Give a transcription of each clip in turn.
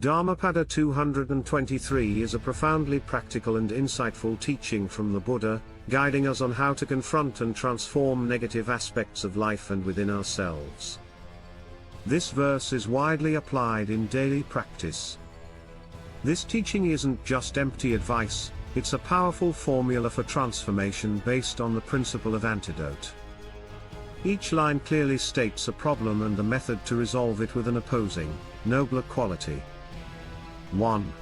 Dhammapada 223 is a profoundly practical and insightful teaching from the Buddha, guiding us on how to confront and transform negative aspects of life and within ourselves. This verse is widely applied in daily practice. This teaching isn't just empty advice, it's a powerful formula for transformation based on the principle of antidote. Each line clearly states a problem and the method to resolve it with an opposing, nobler quality. 1.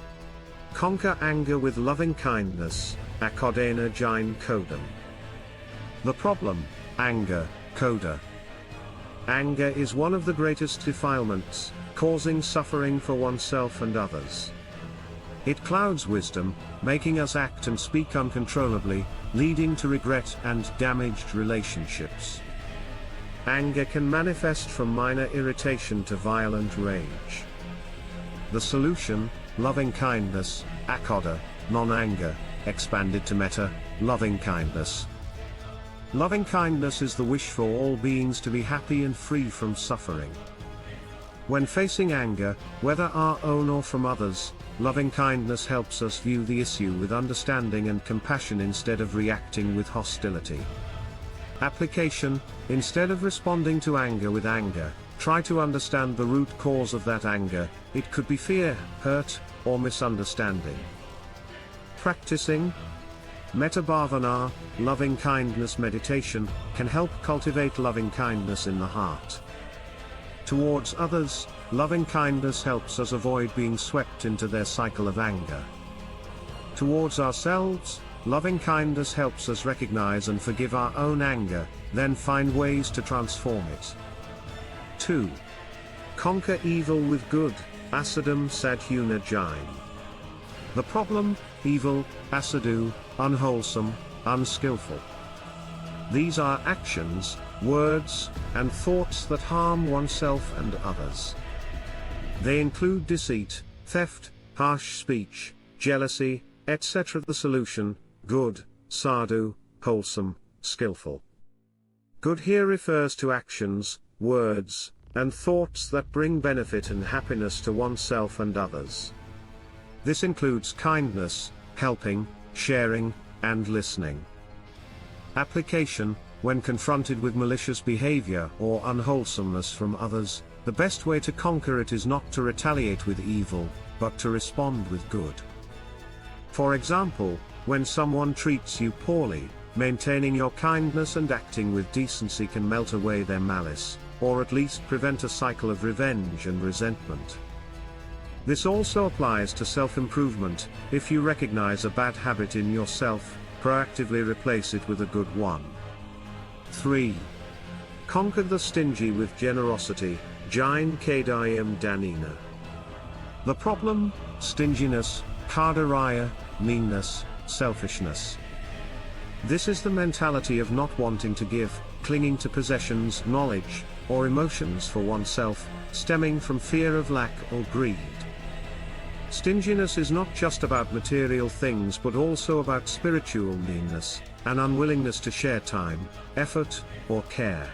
Conquer anger with loving kindness, Akkodhena jine kodhaṃ. The problem, anger, Kodha. Anger is one of the greatest defilements, causing suffering for oneself and others. It clouds wisdom, making us act and speak uncontrollably, leading to regret and damaged relationships. Anger can manifest from minor irritation to violent rage. The solution, loving kindness, Akkodha, non-anger, expanded to Metta, loving kindness. Loving kindness is the wish for all beings to be happy and free from suffering. When facing anger, whether our own or from others, loving kindness helps us view the issue with understanding and compassion instead of reacting with hostility. Application: instead of responding to anger with anger, try to understand the root cause of that anger. It could be fear, hurt, or misunderstanding. Practicing Metta Bhavana, loving kindness meditation, can help cultivate loving kindness in the heart. Towards others, loving kindness helps us avoid being swept into their cycle of anger. Towards ourselves, loving kindness helps us recognize and forgive our own anger, then find ways to transform it. 2. Conquer evil with good, Asādhuṃ sādhunā jine. The problem, evil, Asādhuṃ, unwholesome, unskillful. These are actions, words, and thoughts that harm oneself and others. They include deceit, theft, harsh speech, jealousy, etc. The solution, good, sādhu, wholesome, skillful. Good here refers to actions, words, and thoughts that bring benefit and happiness to oneself and others. This includes kindness, helping, sharing, and listening. Application: when confronted with malicious behavior or unwholesomeness from others, the best way to conquer it is not to retaliate with evil, but to respond with good. For example, when someone treats you poorly, maintaining your kindness and acting with decency can melt away their malice, or at least prevent a cycle of revenge and resentment. This also applies to self-improvement. If you recognize a bad habit in yourself, proactively replace it with a good one. 3. Conquer the stingy with generosity, jine kodhaṃ dhanina. The problem, stinginess, kardaraya, meanness, selfishness. This is the mentality of not wanting to give, clinging to possessions, knowledge, or emotions for oneself, stemming from fear of lack or greed. Stinginess is not just about material things but also about spiritual meanness, an unwillingness to share time, effort, or care.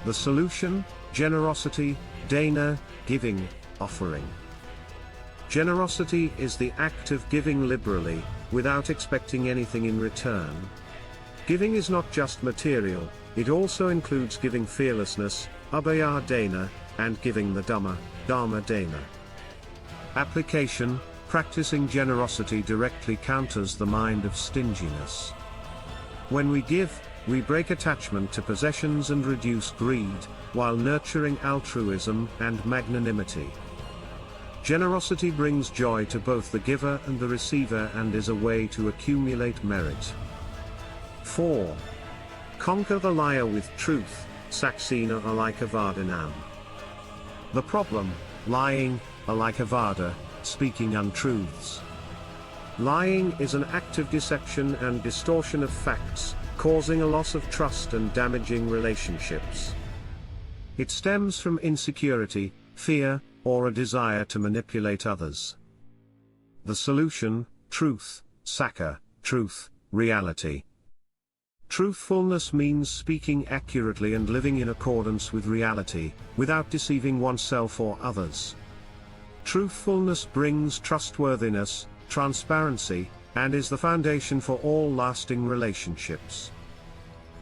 The solution, generosity, dana, giving, offering. Generosity is the act of giving liberally, without expecting anything in return. Giving is not just material, it also includes giving fearlessness, abhaya dana, and giving the Dhamma, dharma dana. Application: practicing generosity directly counters the mind of stinginess. When we give, we break attachment to possessions and reduce greed, while nurturing altruism and magnanimity. Generosity brings joy to both the giver and the receiver and is a way to accumulate merit. 4. Conquer the liar with truth, saksina alikavardhanam. The problem, lying, alikavada, speaking untruths. Lying is an act of deception and distortion of facts, causing a loss of trust and damaging relationships. It stems from insecurity, fear, or a desire to manipulate others. The solution, truth, sakha, truth, reality. Truthfulness means speaking accurately and living in accordance with reality, without deceiving oneself or others. Truthfulness brings trustworthiness, transparency, and is the foundation for all lasting relationships.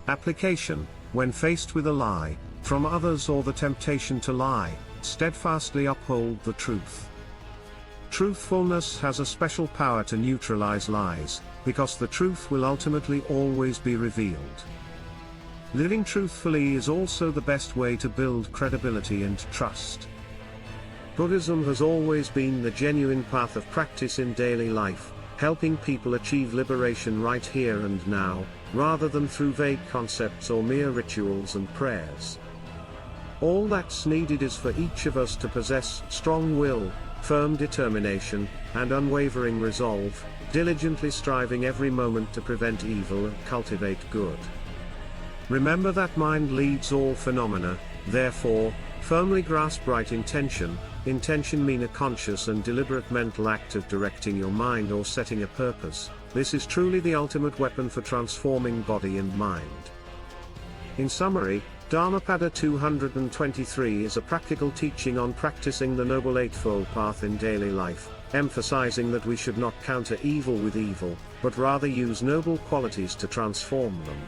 Application: when faced with a lie, from others or the temptation to lie, steadfastly uphold the truth. Truthfulness has a special power to neutralize lies, because the truth will ultimately always be revealed. Living truthfully is also the best way to build credibility and trust. Buddhism has always been the genuine path of practice in daily life, helping people achieve liberation right here and now, rather than through vague concepts or mere rituals and prayers. All that's needed is for each of us to possess strong will, firm determination, and unwavering resolve, diligently striving every moment to prevent evil and cultivate good. Remember that mind leads all phenomena, therefore, firmly grasp right intention. Intention means a conscious and deliberate mental act of directing your mind or setting a purpose. This is truly the ultimate weapon for transforming body and mind. In summary, Dhammapada 223 is a practical teaching on practicing the Noble Eightfold Path in daily life, emphasizing that we should not counter evil with evil, but rather use noble qualities to transform them.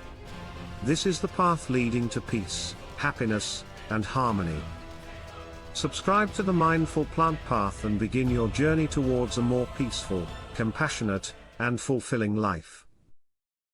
This is the path leading to peace, happiness, and harmony. Subscribe to the Mindful Plant Path and begin your journey towards a more peaceful, compassionate, and fulfilling life.